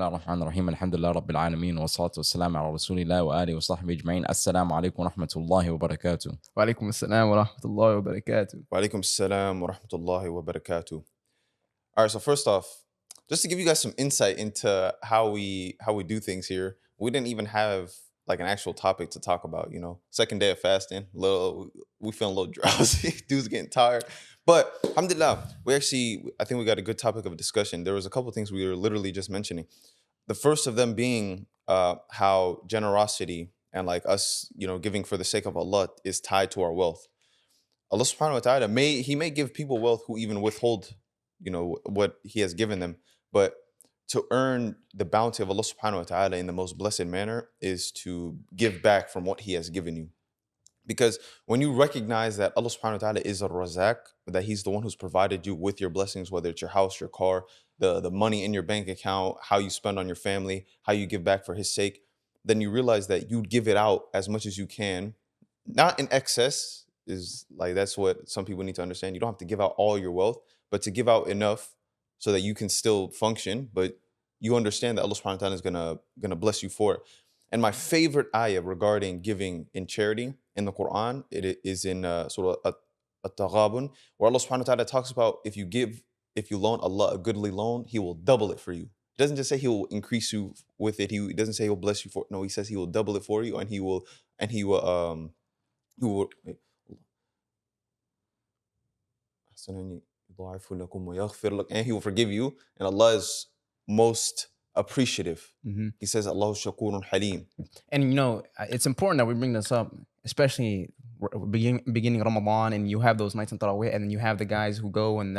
الله الرحمن الرحيم الحمد لله رب العالمين والصلاة والسلام على رسول الله وآله وصحبه أجمعين. السلام عليكم ورحمة الله وبركاته. وعليكم السلام ورحمة الله وبركاته. Walaikum assalam wa rahmatullahi wa barakatuh. All right, so first off, just to give you guys some insight into how we do things here, we didn't even have like an actual topic to talk about, you know. Second day of fasting, we feeling a little drowsy, dude's getting tired. But alhamdulillah, I think we got a good topic of discussion. There was a couple things we were literally just mentioning. The first of them being how generosity and like us, you know, giving for the sake of Allah is tied to our wealth. Allah subhanahu wa ta'ala may give people wealth who even withhold, you know, what he has given them. But to earn the bounty of Allah subhanahu wa ta'ala in the most blessed manner is to give back from what he has given you. Because when you recognize that Allah subhanahu wa ta'ala is a razak, that he's the one who's provided you with your blessings, whether it's your house, your car, the money in your bank account, how you spend on your family, how you give back for his sake, then you realize that you give it out as much as you can, not in excess. Is like, that's what some people need to understand. You don't have to give out all your wealth, but to give out enough so that you can still function, but you understand that Allah subhanahu wa ta'ala is gonna bless you for it. And my favorite ayah regarding giving in charity in the Quran, it is in Surah At-Taghabun, where Allah subhanahu wa ta'ala talks about if you loan Allah a goodly loan, he will double it for you. It doesn't just say he will increase you with it. He doesn't say he'll bless you for it. No, he says he will double it for you, and he will and he will forgive you, and Allah is most appreciative. He says Allahu shakurun halim. And you know, it's important that we bring this up, especially beginning Ramadan, and you have those nights in Tarawih, and then you have the guys who go and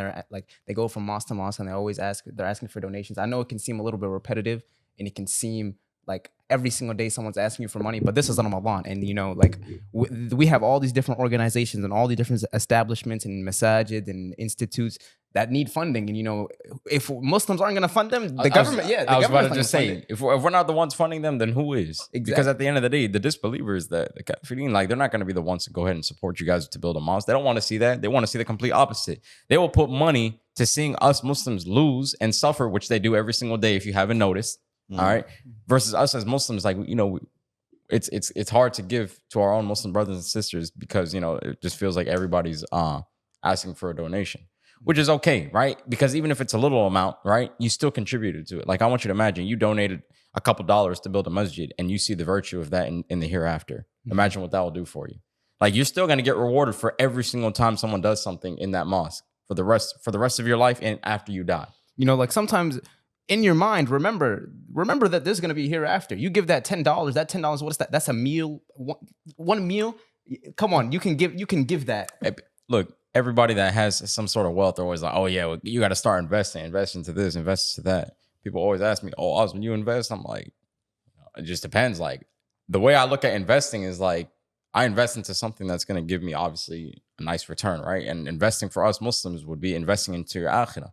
they go from mosque to mosque and they're asking for donations. I know it can seem a little bit repetitive, and it can seem like every single day someone's asking you for money, but this is Ramadan, and you know, like we have all these different organizations and all the different establishments and masajid and institutes that need funding, and you know, if Muslims aren't going to fund them, the government. I was about to just say, if we're not the ones funding them, then who is? Exactly. Because at the end of the day, the disbelievers, the kafirin, like they're not going to be the ones to go ahead and support you guys to build a mosque. They don't want to see that. They want to see the complete opposite. They will put money to seeing us Muslims lose and suffer, which they do every single day. If you haven't noticed. All right, versus us as Muslims, like, you know, it's hard to give to our own Muslim brothers and sisters because, you know, it just feels like everybody's asking for a donation, which is okay, right? Because even if it's a little amount, right, you still contributed to it. Like, I want you to imagine you donated a couple dollars to build a masjid, and you see the virtue of that in the hereafter. Imagine what that will do for you. Like, you're still going to get rewarded for every single time someone does something in that mosque for the rest of your life and after you die. You know, like sometimes in your mind, remember that there's going to be hereafter. You give that $10. That $10, what is that? That's a meal. One meal. Come on, you can give that. Look, everybody that has some sort of wealth are always like, oh yeah, well, you got to start invest into this, invest into that. People always ask me, oh, Osman, you invest? I'm like, it just depends. Like, the way I look at investing is like, I invest into something that's going to give me obviously a nice return, right? And investing for us Muslims would be investing into your Akhirah.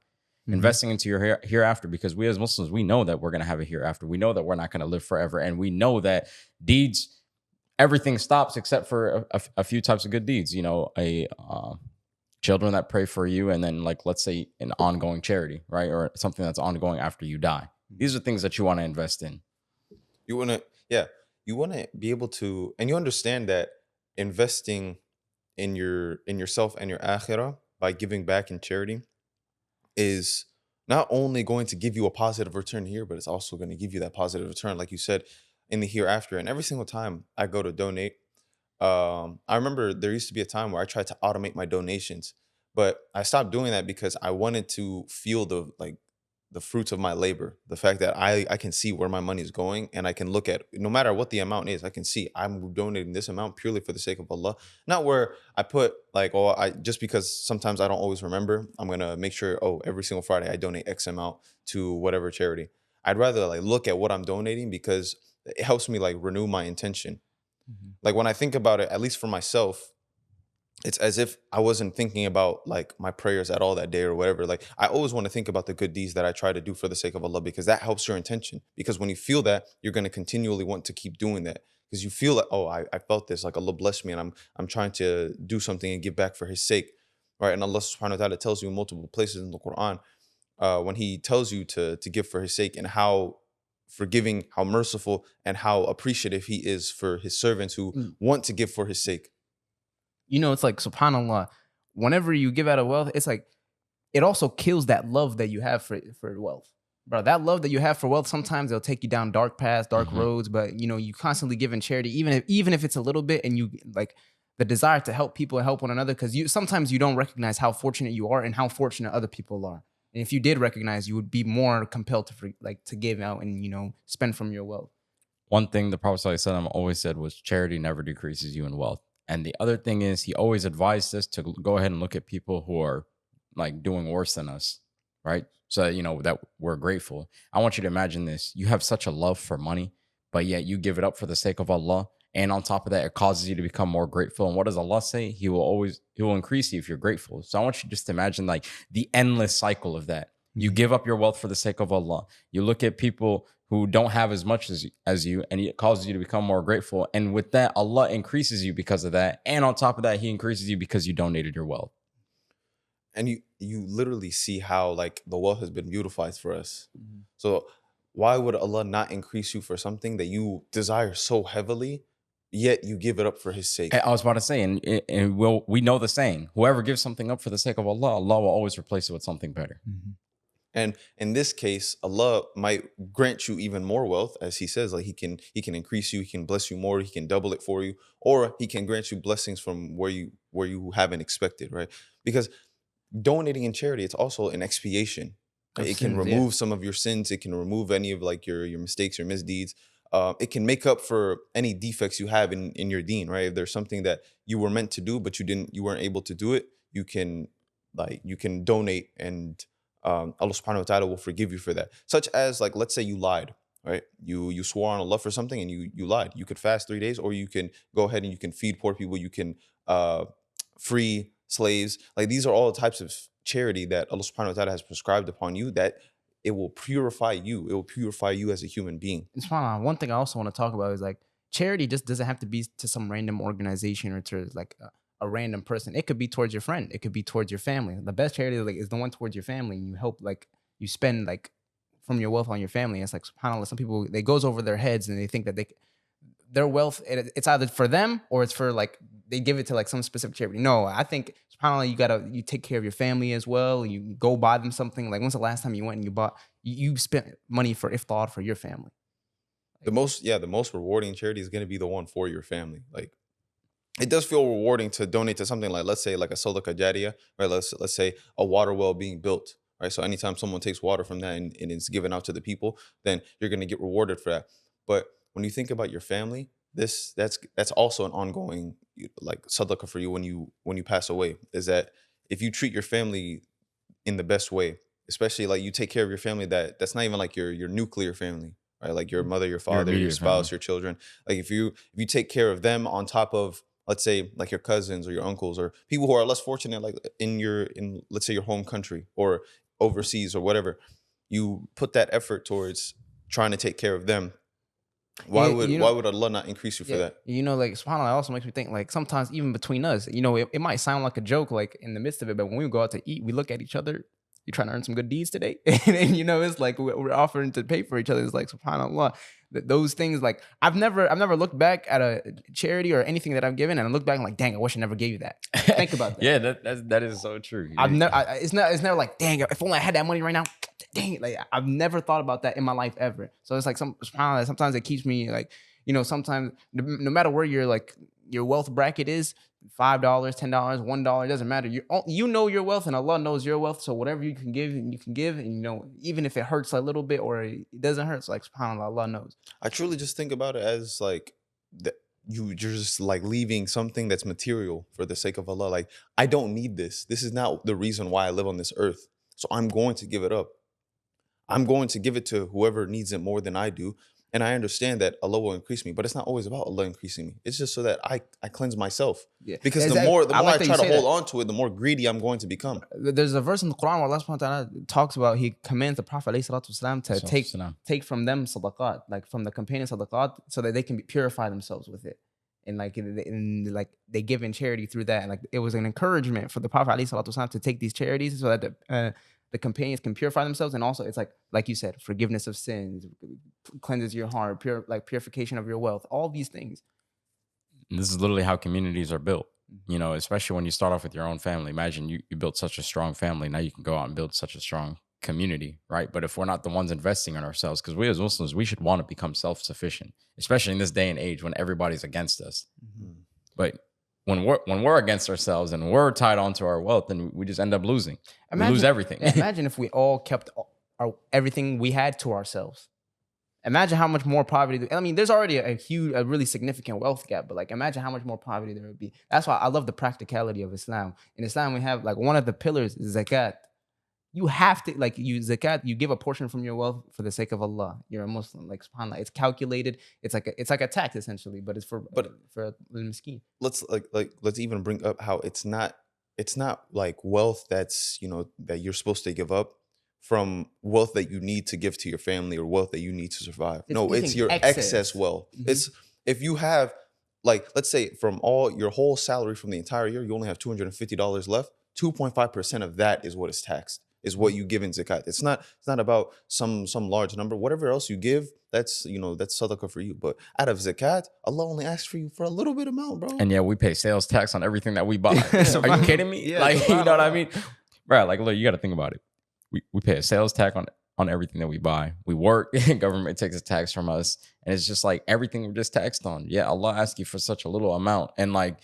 Investing into your hereafter, because we as Muslims, we know that we're going to have a hereafter. We know that we're not going to live forever. And we know that deeds, everything stops except for a few types of good deeds. You know, children that pray for you, and then, like, let's say an ongoing charity, right? Or something that's ongoing after you die. These are things that you want to invest in. You want to be able to, and you understand that investing in yourself and your akhirah by giving back in charity is not only going to give you a positive return here, but it's also going to give you that positive return, like you said, in the hereafter. And every single time I go to donate, I remember there used to be a time where I tried to automate my donations, but I stopped doing that because I wanted to feel the fruits of my labor. The fact that I can see where my money is going, and I can look at, no matter what the amount is, I can see I'm donating this amount purely for the sake of Allah. Not where I put like, oh, just because sometimes I don't always remember, I'm going to make sure, oh, every single Friday I donate X amount to whatever charity. I'd rather like look at what I'm donating because it helps me like renew my intention. Like, when I think about it, at least for myself, it's as if I wasn't thinking about like my prayers at all that day or whatever. Like, I always want to think about the good deeds that I try to do for the sake of Allah, because that helps your intention. Because when you feel that, you're going to continually want to keep doing that, because you feel like, oh, I felt this, like Allah bless me, and I'm trying to do something and give back for his sake, right? And Allah subhanahu wa ta'ala tells you in multiple places in the Quran, when he tells you to give for his sake, and how forgiving, how merciful, and how appreciative he is for his servants who want to give for his sake. You know, it's like, subhanAllah, whenever you give out of wealth, it's like, it also kills that love that you have for wealth. Bro, that love that you have for wealth, sometimes it'll take you down dark paths, dark roads, but you know, you constantly give in charity, even if it's a little bit, and you like the desire to help people and help one another, because sometimes you don't recognize how fortunate you are and how fortunate other people are. And if you did recognize, you would be more compelled to give out and, you know, spend from your wealth. One thing the Prophet ﷺ always said was charity never decreases you in wealth. And the other thing is he always advised us to go ahead and look at people who are like doing worse than us, right? So that, you know, that we're grateful. I want you to imagine this. You have such a love for money, but yet you give it up for the sake of Allah. And on top of that, it causes you to become more grateful. And what does Allah say? He will increase you if you're grateful. So I want you just to imagine like the endless cycle of that. You give up your wealth for the sake of Allah. You look at people who don't have as much as you, and it causes you to become more grateful. And with that, Allah increases you because of that. And on top of that, he increases you because you donated your wealth. And you literally see how like the wealth has been beautified for us. So why would Allah not increase you for something that you desire so heavily, yet you give it up for his sake? I was about to say, and we know the saying, whoever gives something up for the sake of Allah, Allah will always replace it with something better. And in this case, Allah might grant you even more wealth, as he says, like he can increase you, he can bless you more, he can double it for you, or he can grant you blessings from where you haven't expected, right? Because donating in charity, it's also an expiation. It can remove some of your sins, it can remove any of like your mistakes, your misdeeds. It can make up for any defects you have in your deen, right? If there's something that you were meant to do, but you weren't able to do it, you can donate, and Allah subhanahu wa ta'ala will forgive you for that. Such as, like, let's say you lied, right? You swore on Allah for something and you lied. You could fast 3 days, or you can go ahead and you can feed poor people. You can free slaves. Like, these are all types of charity that Allah subhanahu wa ta'ala has prescribed upon you, that it will purify you. It will purify you as a human being. SubhanAllah, one thing I also want to talk about is like charity just doesn't have to be to some random organization or to like a random person. It could be towards your friend. It could be towards your family. The best charity is the one towards your family. And you help, like, you spend like from your wealth on your family. And it's like, subhanAllah, some people, it goes over their heads and they think that their wealth, it's either for them or it's for like, they give it to like some specific charity. No, I think subhanAllah, you take care of your family as well. You go buy them something. Like, when's the last time you went and you spent money for iftar for your family? The most rewarding charity is going to be the one for your family. Like, it does feel rewarding to donate to something like, let's say, like a sadaqah jariyah, right? Let's say a water well being built, right? So anytime someone takes water from that and it's given out to the people, then you're going to get rewarded for that. But when you think about your family, that's also an ongoing like sadaqah for you when you pass away. Is that if you treat your family in the best way, especially like you take care of your family that's not even like your nuclear family, right? Like your mother, your father, your spouse, your children. Like if you take care of them on top of, let's say, like your cousins or your uncles or people who are less fortunate, like in let's say your home country or overseas or whatever, you put that effort towards trying to take care of them. Why would Allah not increase you for that? You know, like, subhanAllah, it also makes me think, like, sometimes even between us, you know, it might sound like a joke, like in the midst of it, but when we go out to eat, we look at each other. You trying to earn some good deeds today? And you know, it's like we're offering to pay for each other. It's like, subhanAllah, those things, like, I've never looked back at a charity or anything that I've given and I look back and like, dang, I wish I never gave you that. Think about that. Yeah, that is so true. It's never like, dang, if only I had that money right now. Dang it, like, I've never thought about that in my life ever. So it's like, subhanAllah, sometimes it keeps me like, you know, sometimes no matter where your wealth bracket is, $5, $10, $1, it doesn't matter. You know your wealth and Allah knows your wealth. So whatever you can give, and you know, even if it hurts a little bit or it doesn't hurt, it's like, subhanAllah, Allah knows. I truly just think about it as like you're just like leaving something that's material for the sake of Allah. Like, I don't need this. This is not the reason why I live on this earth. So I'm going to give it up. I'm going to give it to whoever needs it more than I do. And I understand that Allah will increase me, but it's not always about Allah increasing me. It's just so that I cleanse myself. Yeah. Because the more I try to hold on to it, the more greedy I'm going to become. There's a verse in the Quran where Allah subhanahu wa ta'ala talks about, he commands the Prophet ﷺ to take from them sadaqat, like from the companion sadaqat, so that they can purify themselves with it. And like they give in charity through that. And like, it was an encouragement for the Prophet ﷺ to take these charities so that the companions can purify themselves, and also it's like you said, forgiveness of sins, cleanses your heart, purification of your wealth, all these things. And this is literally how communities are built. Mm-hmm. You know, especially when you start off with your own family. Imagine you built such a strong family. Now you can go out and build such a strong community, right? But if we're not the ones investing in ourselves, because we as Muslims, we should want to become self-sufficient, especially in this day and age when everybody's against us. Mm-hmm. But when we're against ourselves and we're tied onto our wealth, then we just end up losing. We lose everything. Imagine if we all kept everything we had to ourselves. Imagine how much more poverty. I mean, there's already a really significant wealth gap, but like, imagine how much more poverty there would be. That's why I love the practicality of Islam. In Islam, we have like one of the pillars is zakat. You have to zakat. You give a portion from your wealth for the sake of Allah. You're a Muslim. Like subhanallah, it's calculated. It's like a tax essentially, but it's for the miskin. Let's let's even bring up how it's not like wealth that's, you know, that you're supposed to give up from wealth that you need to give to your family or wealth that you need to survive. It's your excess wealth. Mm-hmm. It's if you have, like, let's say from your whole salary from the entire year, you only have $250 left. 2.5% of that is what is taxed, is what you give in zakat. It's not about some large number. Whatever else you give, that's, you know, that's sadaqah for you. But out of zakat, Allah only asks for you for a little bit amount, bro. And yeah, we pay sales tax on everything that we buy. Are you kidding me? Yeah, like, you know what I mean? Bro, like, look, you got to think about it. We pay a sales tax on everything that we buy. We work, government takes a tax from us. And it's just like everything we're just taxed on. Yeah, Allah asks you for such a little amount. And like,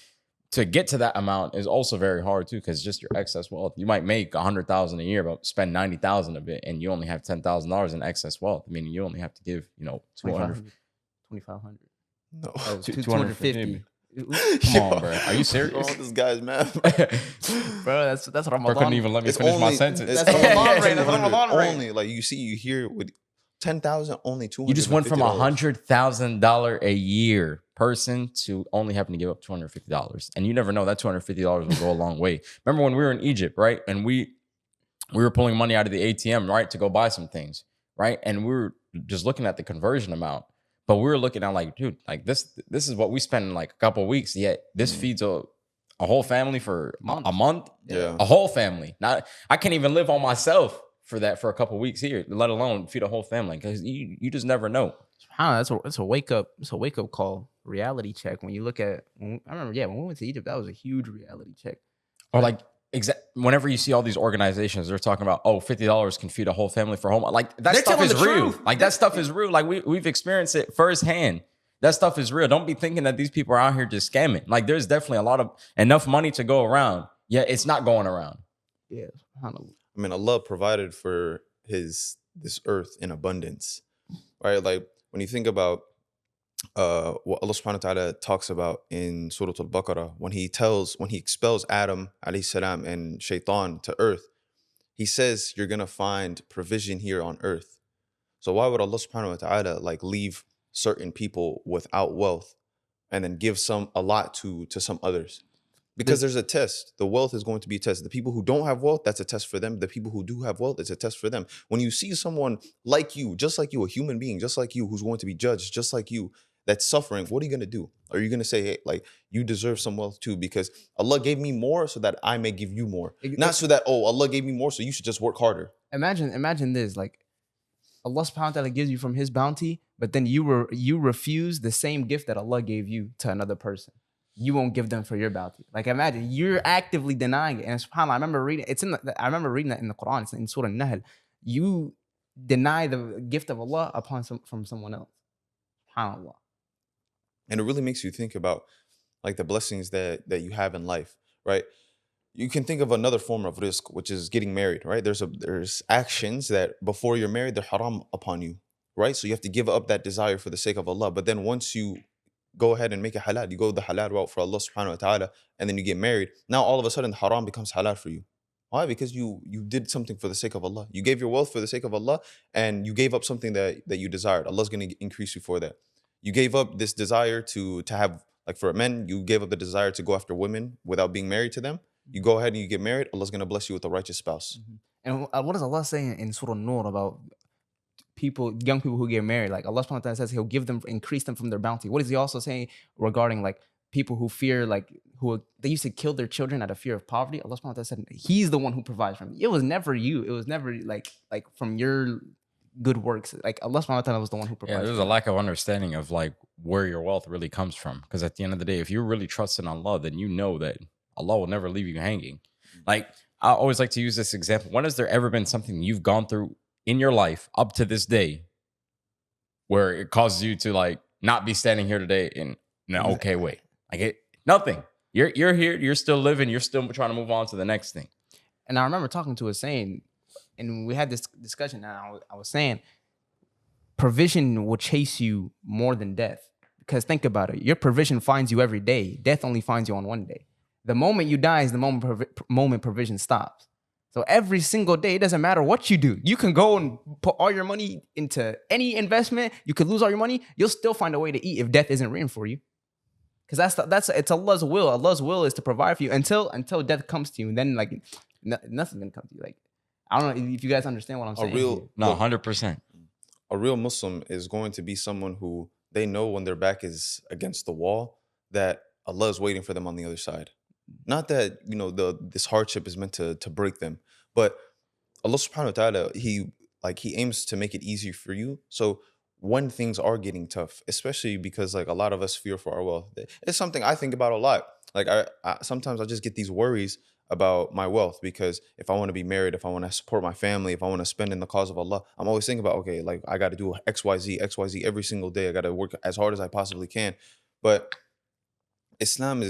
to get to that amount is also very hard too, because just your excess wealth. You might make $100,000 a year, but spend $90,000 of it, and you only have $10,000 in excess wealth. I mean, you only have to give, you know, 2,500. No, 250. Come on, bro. Are you serious? This guy's math, bro. That's Ramadan. Bro couldn't even let me finish my sentence. That's Ramadan rate. That's Ramadan rate. Only, like, you hear with 10,000, only 200. You just went from $100,000 a year person to only having to give up $250, and you never know, that $250 will go a long way. Remember when we were in Egypt, right? And we were pulling money out of the ATM, right, to go buy some things, right? And we were just looking at the conversion amount, but we were looking at like, dude, like this is what we spend in like a couple of weeks. Yet this feeds a whole family for a month. Yeah, a whole family. Not, I can't even live on myself for that for a couple of weeks here, let alone feed a whole family, because you just never know. It's a wake up call, reality check. When you look at, I remember, when we went to Egypt, that was a huge reality check. Or like, whenever you see all these organizations, they're talking about, $50 can feed a whole family for home. Like, that stuff is real. Like, that stuff is real. Like, we've experienced it firsthand. That stuff is real. Don't be thinking that these people are out here just scamming. Like, there's definitely enough money to go around. Yeah, it's not going around. Yeah, I mean, Allah provided for this earth in abundance, right? Like, when you think about what Allah subhanahu wa ta'ala talks about in Surah Al-Baqarah, when he expels Adam alayhi salam and Shaitan to earth, he says you're going to find provision here on earth. So why would Allah subhanahu wa ta'ala like leave certain people without wealth and then give a lot to some others? Because there's a test. The wealth is going to be a test. The people who don't have wealth, that's a test for them. The people who do have wealth, it's a test for them. When you see someone like you, just like you, a human being, just like you, who's going to be judged, just like you, that's suffering, what are you going to do? Are you going to say, hey, like, you deserve some wealth too, because Allah gave me more so that I may give you more. Not so that, Allah gave me more, so you should just work harder. Imagine this, like, Allah subhanahu wa ta'ala gives you from his bounty, but then you refuse the same gift that Allah gave you to another person. You won't give them for your bounty. Like, imagine you're actively denying it. And subhanAllah, I remember reading that in the Quran. It's in Surah Nahl. You deny the gift of Allah from someone else. SubhanAllah. And it really makes you think about like the blessings that you have in life, right? You can think of another form of risk, which is getting married, right? There's actions that before you're married, they're haram upon you, right? So you have to give up that desire for the sake of Allah. But then once you go ahead and make it halal, you go the halal route for Allah subhanahu wa ta'ala, and then you get married. Now all of a sudden the haram becomes halal for you. Why? Because you did something for the sake of Allah. You gave your wealth for the sake of Allah, and you gave up something that you desired. Allah's going to increase you for that. You gave up this desire to have, like for men, you gave up the desire to go after women without being married to them. You go ahead and you get married, Allah's going to bless you with a righteous spouse. And what does Allah say in Surah Nur about young people who get married? Like, Allah subhanahu wa ta'ala says he'll increase them from their bounty. What is he also saying regarding like people who fear, like, who they used to kill their children out of fear of poverty. Allah subhanahu wa ta'ala said He's the one who provides from you. It was never you. It was never like from your good works. Like Allah subhanahu wa ta'ala was the one who provides. Yeah, there's a lack of understanding of like where your wealth really comes from. Because at the end of the day, if you're really trusting Allah, then you know that Allah will never leave you hanging. Like, I always like to use this example. When has there ever been something you've gone through in your life up to this day where it causes you to like not be standing here today in an okay way? Like nothing. You're here, you're still living, you're still trying to move on to the next thing. And I remember talking to a saying, and we had this discussion, and I was saying, provision will chase you more than death. Because think about it, your provision finds you every day. Death only finds you on one day. The moment you die is the moment provision stops. So every single day, it doesn't matter what you do. You can go and put all your money into any investment. You could lose all your money. You'll still find a way to eat if death isn't written for you. Because it's Allah's will. Allah's will is to provide for you until death comes to you. And then like nothing's gonna come to you. Like, I don't know if you guys understand what I'm saying. No, 100%. A real Muslim is going to be someone who they know when their back is against the wall that Allah is waiting for them on the other side. Not that, this hardship is meant to break them, but Allah subhanahu wa ta'ala, he aims to make it easy for you. So when things are getting tough, especially because like a lot of us fear for our wealth, it's something I think about a lot. Like I sometimes I just get these worries about my wealth, because if I want to be married, if I want to support my family, if I want to spend in the cause of Allah, I'm always thinking about, okay, like I got to do XYZ every single day. I got to work as hard as I possibly can. But Islam,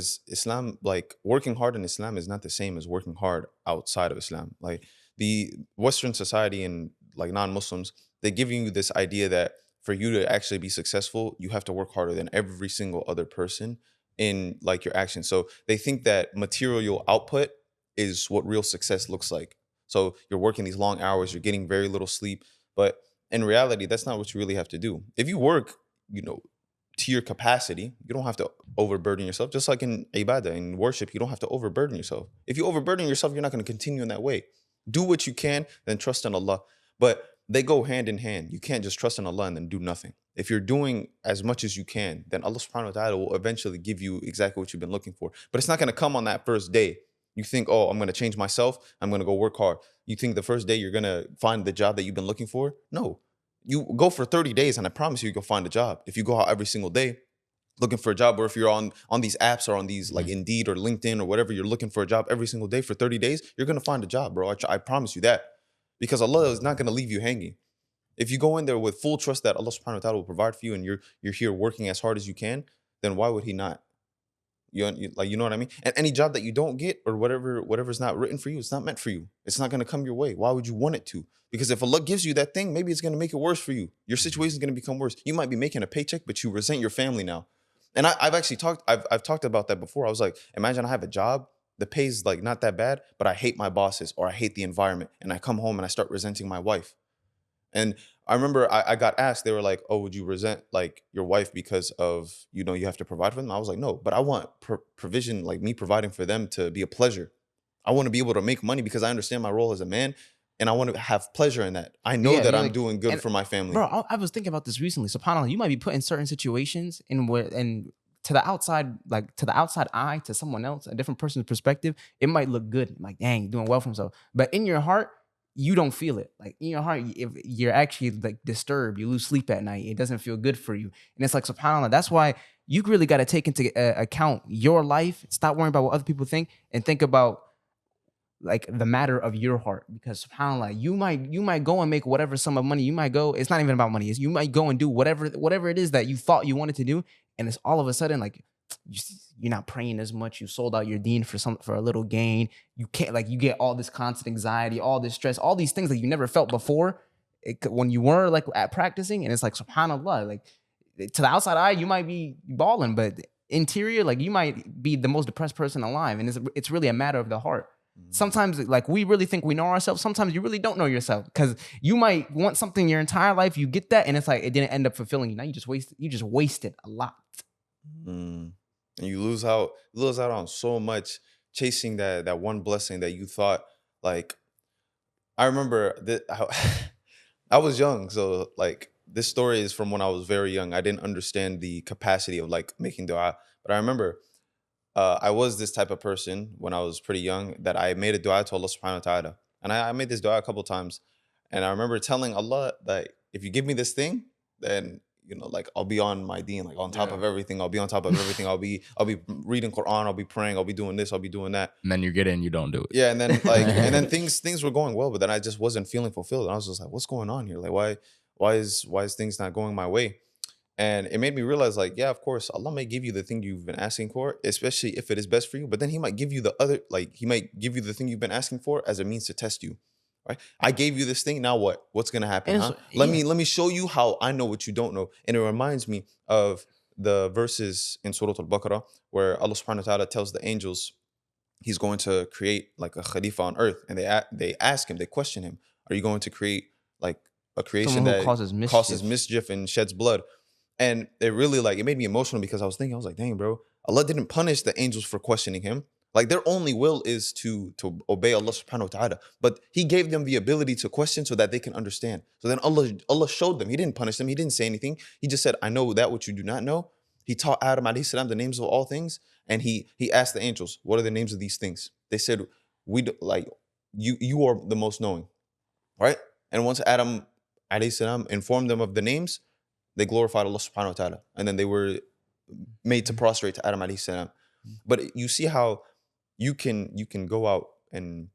like working hard in Islam is not the same as working hard outside of Islam. Like the Western society and like non-Muslims, they give you this idea that for you to actually be successful, you have to work harder than every single other person in like your actions. So they think that material output is what real success looks like. So you're working these long hours, you're getting very little sleep, but in reality, that's not what you really have to do. If you work, to your capacity, you don't have to overburden yourself. Just like in ibadah, in worship, you don't have to overburden yourself. If you overburden yourself, you're not going to continue in that way. Do what you can, then trust in Allah. But they go hand in hand. You can't just trust in Allah and then do nothing. If you're doing as much as you can, then Allah subhanahu wa ta'ala will eventually give you exactly what you've been looking for. But it's not going to come on that first day. You think, oh, I'm going to change myself. I'm going to go work hard. You think the first day you're going to find the job that you've been looking for? No. You go for 30 days and I promise you'll find a job. If you go out every single day looking for a job, or if you're on these apps or on these like Indeed or LinkedIn or whatever, you're looking for a job every single day for 30 days, you're going to find a job, bro. I promise you that. Because Allah is not going to leave you hanging. If you go in there with full trust that Allah subhanahu wa ta'ala will provide for you and you're here working as hard as you can, then why would he not? You know what I mean? And any job that you don't get or whatever's not written for you, it's not meant for you. It's not going to come your way. Why would you want it to? Because if Allah gives you that thing, maybe it's going to make it worse for you. Your situation is going to become worse. You might be making a paycheck, but you resent your family now. And I've actually talked about that before. I was like, imagine I have a job, the pay's like not that bad, but I hate my bosses or I hate the environment. And I come home and I start resenting my wife. And I remember I got asked, they were like, oh, would you resent like your wife because of, you have to provide for them? I was like, no, but I want provision, like me providing for them to be a pleasure. I want to be able to make money because I understand my role as a man and I want to have pleasure in that. I know that I'm doing good for my family. Bro, I was thinking about this recently. SubhanAllah, you might be put in certain situations and to the outside eye, to someone else, a different person's perspective, it might look good. Like, dang, he's doing well for himself. But in your heart, you don't feel it. Like in your heart, if you're actually like disturbed, you lose sleep at night. It doesn't feel good for you. And it's like, SubhanAllah, that's why you really got to take into account your life. Stop worrying about what other people think and think about like the matter of your heart. Because SubhanAllah, you might go and make whatever sum of money. You might go, it's not even about money. You might go and do whatever it is that you thought you wanted to do. And it's all of a sudden like, you're not praying as much. You sold out your deen for a little gain. You can't, like, you get all this constant anxiety, all this stress, all these things that you never felt before when you were like at practicing. And it's like, SubhanAllah, like to the outside eye, you might be balling, but interior, like you might be the most depressed person alive. And it's really a matter of the heart. Sometimes like we really think we know ourselves. Sometimes you really don't know yourself because you might want something your entire life. You get that. And it's like, it didn't end up fulfilling you. Now you just wasted a lot. And you lose out on so much chasing that one blessing that you thought, like, I remember that I was young, so like this story is from when I was very young. I didn't understand the capacity of like making dua, but I remember I was this type of person when I was pretty young that I made a dua to Allah subhanahu wa ta'ala. And I made this dua a couple times. And I remember telling Allah that if you give me this thing, then like I'll be on my deen, like on top of everything. I'll be on top of everything. I'll be reading Quran, I'll be praying, I'll be doing this, I'll be doing that. And then you get in, you don't do it. Yeah, and then like and then things were going well, but then I just wasn't feeling fulfilled. And I was just like, what's going on here? Like why is things not going my way? And it made me realize, like, yeah, of course, Allah may give you the thing you've been asking for, especially if it is best for you. But then He might give you the other, like, He might give you the thing you've been asking for as a means to test you. Right? I gave you this thing. Now what? What's gonna happen? Huh? Let me show you how I know what you don't know. And it reminds me of the verses in Surah Al-Baqarah where Allah Subhanahu wa Taala tells the angels He's going to create like a Khalifa on earth, and they ask Him, they question Him, are you going to create like a creation that causes mischief and sheds blood? And it really it made me emotional because I was like, dang, bro, Allah didn't punish the angels for questioning Him. Like their only will is to obey Allah subhanahu wa ta'ala. But He gave them the ability to question so that they can understand. So then Allah showed them. He didn't punish them. He didn't say anything. He just said, I know that which you do not know. He taught Adam alayhi salam the names of all things. And he asked the angels, what are the names of these things? They said, you are the most knowing. Right? And once Adam alayhi salam informed them of the names, they glorified Allah subhanahu wa ta'ala. And then they were made to prostrate to Adam alayhi salam. But you see how you can go out and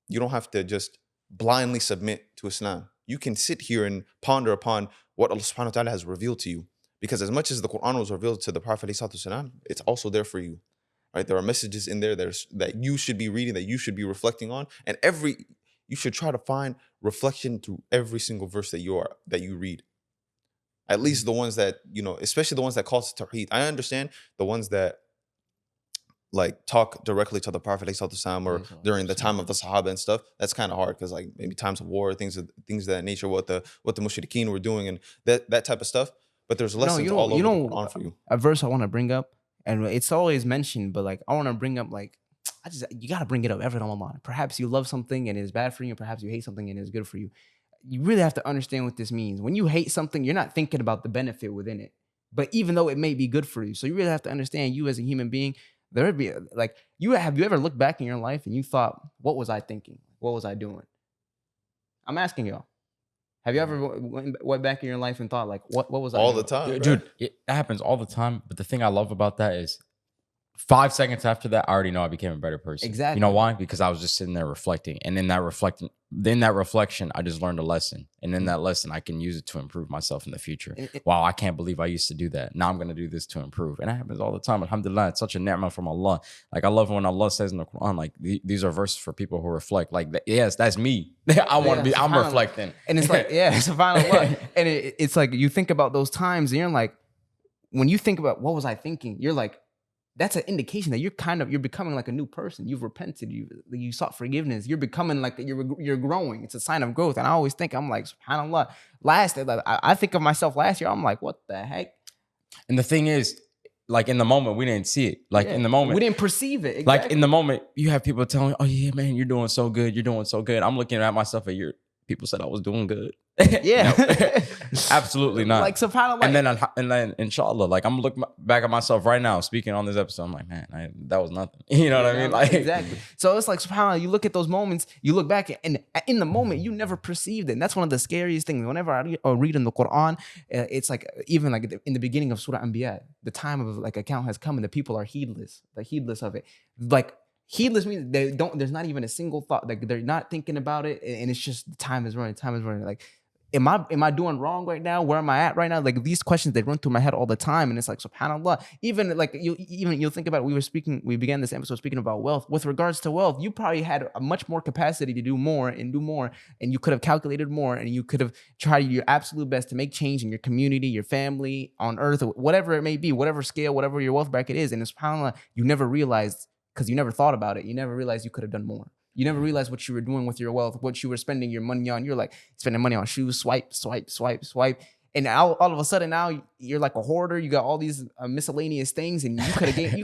you don't have to just blindly submit to Islam. You can sit here and ponder upon what Allah subhanahu wa ta'ala has revealed to you. Because as much as the Quran was revealed to the Prophet ﷺ, it's also there for you. Right? There are messages in there that you should be reading, that you should be reflecting on. And you should try to find reflection through every single verse that you read. At least the ones that, especially the ones that call to Tawheed. I understand the ones that talk directly to the Prophet ﷺ or during the time of the Sahaba and stuff. That's kind of hard because maybe times of war, things of that nature, what the mushrikeen were doing and that type of stuff. But there's lessons all over the Quran for you. A verse I want to bring up, and it's always mentioned, but I want to bring up you got to bring it up every Ramadan. Perhaps you love something and it's bad for you, and perhaps you hate something and it's good for you. You really have to understand what this means. When you hate something, you're not thinking about the benefit within it. But even though it may be good for you, so you really have to understand, you as a human being, there would be have you ever looked back in your life and you thought, what was I thinking? What was I doing? I'm asking y'all. Have you ever went back in your life and thought what was I doing? All the time, dude, it happens all the time. But the thing I love about that is 5 seconds after that, I already know I became a better person. Exactly. You know why? Because I was just sitting there reflecting. And in that reflection, I just learned a lesson. And in that lesson, I can use it to improve myself in the future. Wow, I can't believe I used to do that. Now I'm going to do this to improve. And it happens all the time. Alhamdulillah, it's such a ni'mah from Allah. I love when Allah says in the Quran, these are verses for people who reflect. Yes, that's me. I'm reflecting. And it's subhanAllah. And it's you think about those times and you're when you think about what was I thinking, you're that's an indication that you're becoming a new person. You've repented. You sought forgiveness. You're becoming you're growing. It's a sign of growth. And I always think, I'm subhanAllah. I think of myself last year. I'm what the heck? And the thing is, in the moment, we didn't see it. In the moment, we didn't perceive it. Exactly. In the moment, you have people telling, "Oh yeah, man, you're doing so good. You're doing so good." I'm looking at myself a year. People said I was doing good. Yeah. Absolutely not. SubhanAllah. And then inshallah, I'm looking back at myself right now, speaking on this episode. I'm man, that was nothing. You know what I mean? Exactly. So it's SubhanAllah, you look at those moments, you look back, and in the moment, you never perceived it. And that's one of the scariest things. Whenever I read in the Quran, it's even in the beginning of Surah Anbiya, the time of account has come and the people are heedless. They're heedless of it. Heedless means there's not even a single thought. They're not thinking about it, and it's just time is running. Am I doing wrong right now? Where am I at right now? These questions, they run through my head all the time, and it's subhanAllah. Even you'll think about it. We began this episode speaking about wealth. With regards to wealth, you probably had a much more capacity to do more, and you could have calculated more, and you could have tried your absolute best to make change in your community, your family, on earth, whatever it may be, whatever scale, whatever your wealth bracket is. And subhanAllah, you never realized, because you never thought about it, you never realized you could have done more. You never realized what you were doing with your wealth, what you were spending your money on. You're spending money on shoes, swipe. And all of a sudden now you're a hoarder. You got all these miscellaneous things, and you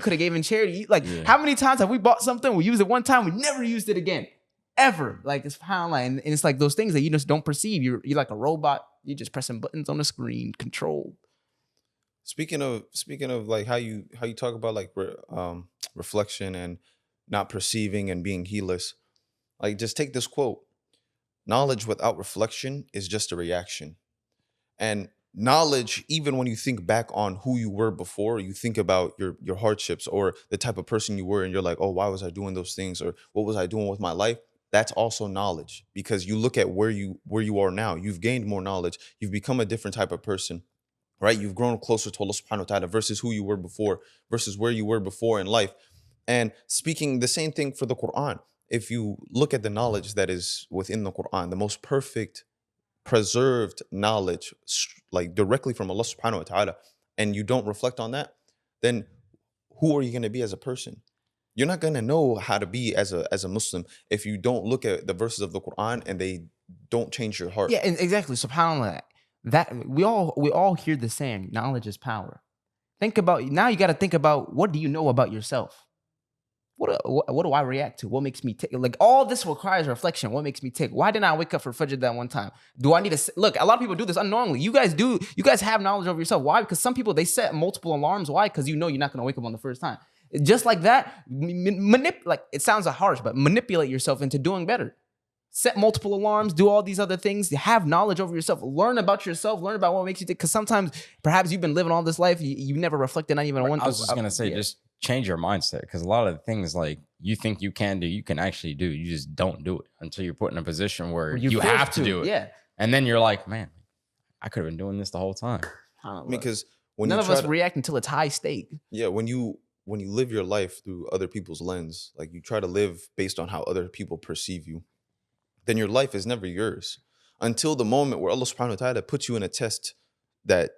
could have given charity. How many times have we bought something, we used it one time, we never used it again, ever? It's subhanAllah. And it's those things that you just don't perceive. You're like a robot. You just pressing buttons on the screen, control. Speaking of like how you talk about like reflection and not perceiving and being heedless, like just take this quote: knowledge without reflection is just a reaction. And knowledge, even when you think back on who you were before, you think about your hardships or the type of person you were, and you're like, oh, why was I doing those things, or what was I doing with my life? That's also knowledge, because you look at where you are now. You've gained more knowledge. You've become a different type of person, right? You've grown closer to Allah subhanahu wa ta'ala versus who you were before, versus where you were before in life. And speaking the same thing for the Quran. If you look at the knowledge that is within the Quran, the most perfect preserved knowledge, like directly from Allah subhanahu wa ta'ala, and you don't reflect on that, then who are you going to be as a person? You're not going to know how to be as a Muslim if you don't look at the verses of the Quran and they don't change your heart. Yeah, and exactly. SubhanAllah. That we all hear the saying, knowledge is power. Think about now. You got to think about, what do you know about yourself? What do I react to? What makes me tick? Like, all this requires reflection. What makes me tick? Why didn't I wake up for Fajr that one time? Do I need to look? A lot of people do this unknowingly. You guys have knowledge over yourself. Why? Because some people, they set multiple alarms. Why? Because you know you're not going to wake up on the first time. Just like that, like, it sounds harsh, but manipulate yourself into doing better. Set multiple alarms, do all these other things, have knowledge over yourself, learn about yourself, learn about what makes you tick. Because sometimes, perhaps you've been living all this life, you never reflected on even one thing. I was just going to say, just change your mindset, because a lot of the things like you think you can do, you can actually do. You just don't do it until you're put in a position where you have to do it. Yeah. And then you're like, man, I could have been doing this the whole time. Because when none of us react until it's high stake. Yeah, when you live your life through other people's lens, like you try to live based on how other people perceive you, then your life is never yours until the moment where Allah subhanahu wa ta'ala puts you in a test that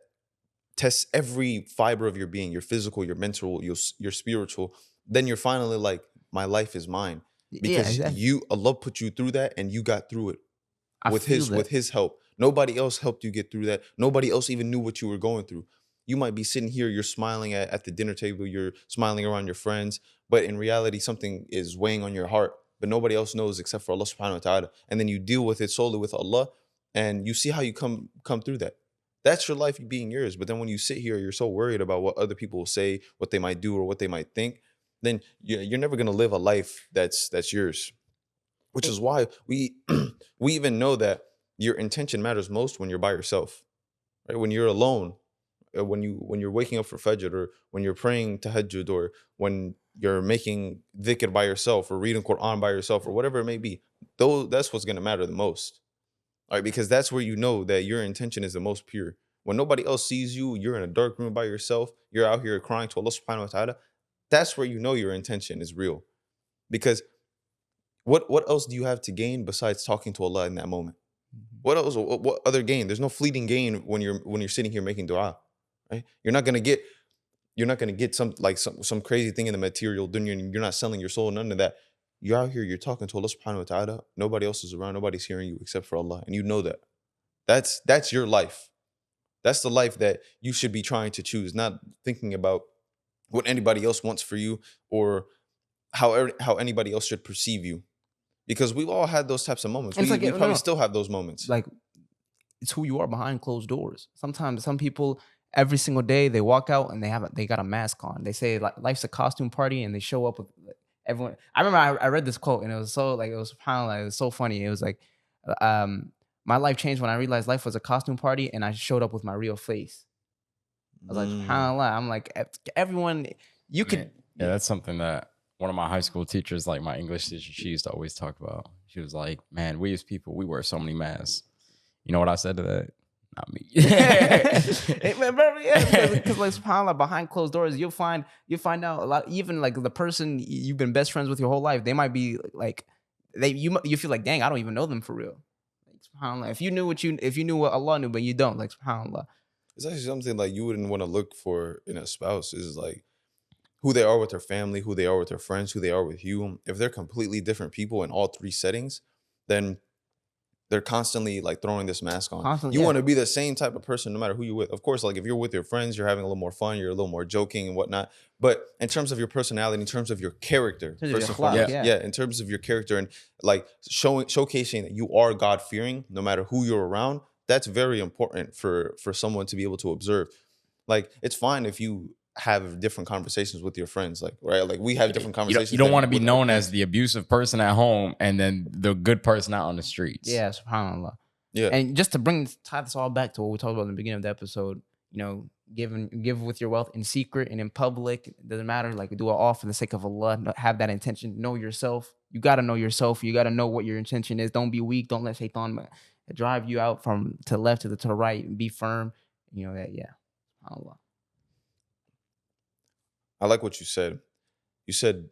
tests every fiber of your being, your physical, your mental, your spiritual. Then you're finally like, my life is mine, because Allah put you through that and you got through it with his help. Nobody else helped you get through that. Nobody else even knew what you were going through. You might be sitting here, you're smiling at the dinner table, you're smiling around your friends, but in reality, something is weighing on your heart, but nobody else knows except for Allah subhanahu wa ta'ala. And then you deal with it solely with Allah, and you see how you come through that. That's your life being yours. But then when you sit here, you're so worried about what other people will say, what they might do, or what they might think, then you're never going to live a life that's yours. Which is why we even know that your intention matters most when you're by yourself, right? When you're alone, when you're waking up for Fajr, or when you're praying Tahajjud, or when you're making dhikr by yourself, or reading Quran by yourself, or whatever it may be, that's what's going to matter the most. All right, because that's where you know that your intention is the most pure. When nobody else sees you, you're in a dark room by yourself, you're out here crying to Allah subhanahu wa ta'ala, that's where you know your intention is real. Because what else do you have to gain besides talking to Allah in that moment? What else? What other gain? There's no fleeting gain when you're sitting here making dua, right? You're not gonna get some crazy thing in the material dunya, and you're not selling your soul, none of that. You're out here, you're talking to Allah subhanahu wa ta'ala. Nobody else is around, nobody's hearing you except for Allah. And you know that. That's your life. That's the life that you should be trying to choose, not thinking about what anybody else wants for you, or how anybody else should perceive you. Because we've all had those types of moments. We probably still have those moments. Like, it's who you are behind closed doors. Sometimes some people, every single day, they walk out and they got a mask on. They say, like, life's a costume party, and they show up with everyone. I remember I read this quote, and it was so, like, it was so funny. It was like, my life changed when I realized life was a costume party, and I showed up with my real face. I was like, subhanAllah. I'm like, everyone, you could. Yeah, that's something that one of my high school teachers, like my English teacher, she used to always talk about. She was like, man, we as people, we wear so many masks. You know what I said to that? Not me. Because like, subhanAllah, behind closed doors, you'll find out a lot. Even like the person you've been best friends with your whole life, they might be like, you feel like, dang, I don't even know them for real. Like, subhanAllah, if you knew what Allah knew, but you don't, like, subhanAllah. It's actually something like you wouldn't want to look for in a spouse. Is like who they are with their family, who they are with their friends, who they are with you. If they're completely different people in all three settings, then they're constantly like throwing this mask on. You want to be the same type of person no matter who you're with. Of course, like if you're with your friends, you're having a little more fun, you're a little more joking and whatnot. But in terms of your personality, in terms of your character, first and foremost, in terms of your character, and like showcasing that you are God-fearing no matter who you're around, That's very important for someone to be able to observe. Like, it's fine if you have different conversations with your friends, like, right? Like, we have different conversations. You don't want to than be with our known parents. as the abusive person at home and then the good person out on the streets. Yeah, subhanAllah. Yeah. And just to tie this all back to what we talked about in the beginning of the episode, you know, give with your wealth in secret and in public. It doesn't matter. Like, do it all for the sake of Allah. Have that intention. Know yourself. You got to know yourself. You got to know what your intention is. Don't be weak. Don't let shaitan drive you out from to the left to the right. Be firm. You know that. Yeah. Allah. I like what you said. You said,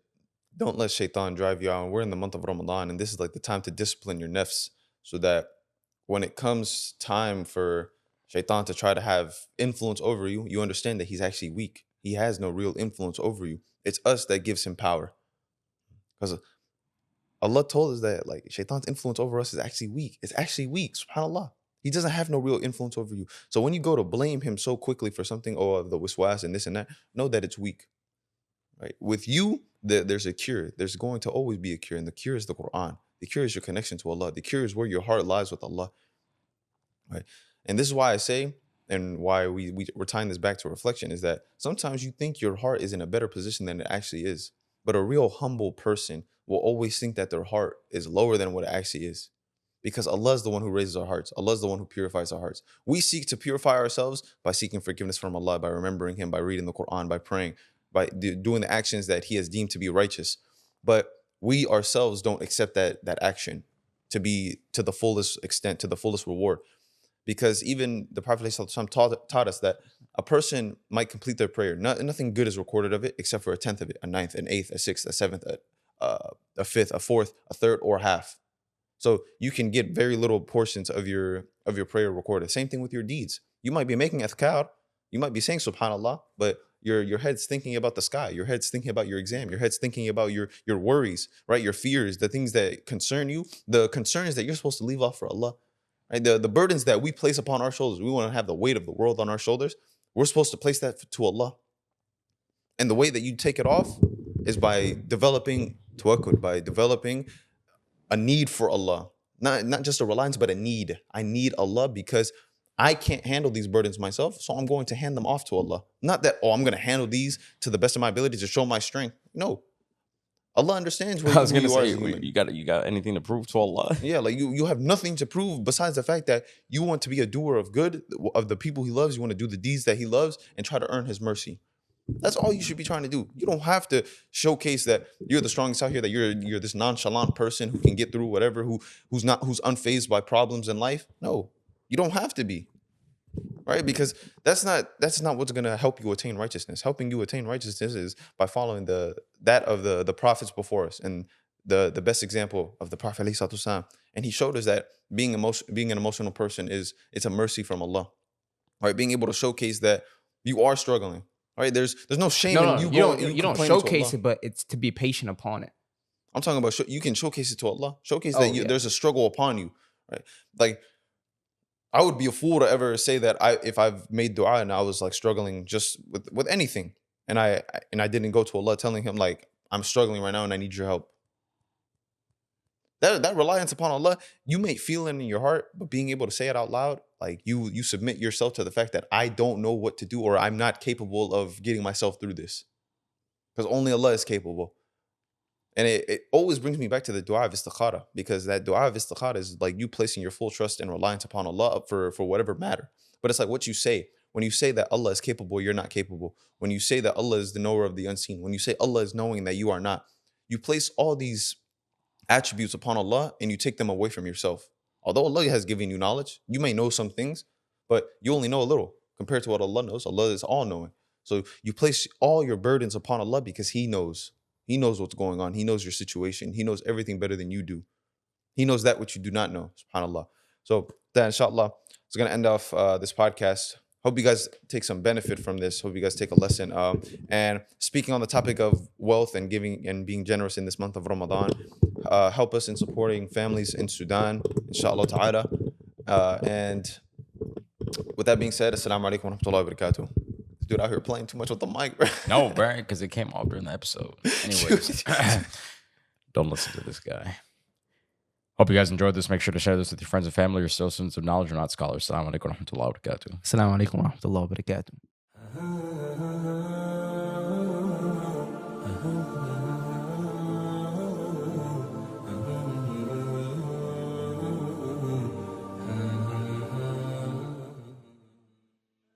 don't let shaitan drive you out. And we're in the month of Ramadan, and this is like the time to discipline your nafs, so that when it comes time for shaitan to try to have influence over you, you understand that he's actually weak. He has no real influence over you. It's us that gives him power. Because Allah told us that, like, shaitan's influence over us is actually weak. It's actually weak, subhanAllah. He doesn't have no real influence over you. So when you go to blame him so quickly for something, oh, the wiswas and this and that, know that it's weak. Right? With you, there's a cure. There's going to always be a cure, and the cure is the Quran. The cure is your connection to Allah. The cure is where your heart lies with Allah. Right? And this is why I say, and why we're tying this back to reflection, is that sometimes you think your heart is in a better position than it actually is. But a real humble person will always think that their heart is lower than what it actually is. Because Allah is the one who raises our hearts. Allah is the one who purifies our hearts. We seek to purify ourselves by seeking forgiveness from Allah, by remembering Him, by reading the Quran, by praying, by doing the actions that He has deemed to be righteous. But we ourselves don't accept that action to be to the fullest extent, to the fullest reward. Because even the Prophet ﷺ taught us that a person might complete their prayer. Nothing good is recorded of it except for a tenth of it, a ninth, an eighth, a sixth, a seventh, a fifth, a fourth, a third, or half. So you can get very little portions of your prayer recorded. Same thing with your deeds. You might be making adhkar, you might be saying subhanallah, but your head's thinking about the sky, your head's thinking about your exam, your head's thinking about your worries, right? Your fears, the things that concern you, the concerns that you're supposed to leave off for Allah. Right? The burdens that we place upon our shoulders, we want to have the weight of the world on our shoulders. We're supposed to place that to Allah. And the way that you take it off is by developing tawakkul, by developing a need for Allah. Not just a reliance, but a need. I need Allah because I can't handle these burdens myself, so I'm going to hand them off to Allah. Not that, I'm going to handle these to the best of my ability to show my strength. No. Allah understands who you are as a human. You got anything to prove to Allah? Yeah, like you have nothing to prove besides the fact that you want to be a doer of good, of the people He loves. You want to do the deeds that He loves and try to earn His mercy. That's all you should be trying to do. You don't have to showcase that you're the strongest out here, that you're this nonchalant person who can get through whatever, who's unfazed by problems in life. No, you don't have to be. Right? Because that's not what's gonna help you attain righteousness. Helping you attain righteousness is by following that of the prophets before us, and the best example of the Prophet ﷺ. And he showed us that being an emotional person it's a mercy from Allah. Right? Being able to showcase that you are struggling. Right? There's no shame in you. You don't showcase it, but it's to be patient upon it. I'm talking about you can showcase it to Allah. Showcase that there's a struggle upon you. Right? Like, I would be a fool to ever say that if I've made dua and I was like struggling just with anything, and I didn't go to Allah telling Him, like, I'm struggling right now and I need your help. That reliance upon Allah, you may feel it in your heart, but being able to say it out loud, like you submit yourself to the fact that I don't know what to do, or I'm not capable of getting myself through this, because only Allah is capable. And it always brings me back to the dua of istikhara, because that dua of istikhara is like you placing your full trust and reliance upon Allah for whatever matter. But it's like what you say. When you say that Allah is capable, you're not capable. When you say that Allah is the knower of the unseen, when you say Allah is knowing that you are not, you place all these attributes upon Allah and you take them away from yourself. Although Allah has given you knowledge, you may know some things, but you only know a little compared to what Allah knows. Allah is all-knowing. So you place all your burdens upon Allah because He knows. He knows what's going on. He knows your situation. He knows everything better than you do. He knows that which you do not know, subhanAllah. So that, inshallah, is going to end off this podcast. Hope you guys take some benefit from this. Hope you guys take a lesson. And speaking on the topic of wealth and giving and being generous in this month of Ramadan, help us in supporting families in Sudan, inshallah ta'ala. And with that being said, assalamu alaikum wa rahmatullahi wa barakatuh. Dude out here playing too much with the mic, bro. No, bro, because it came off during the episode. Anyways, don't listen to this guy. Hope you guys enjoyed this. Make sure to share this with your friends and family. You're still students of knowledge, you're not scholars. Assalamu alaikum wa rahmatullahi wa barakatuh. Assalamu alaikum wa rahmatullahi wa barakatuh.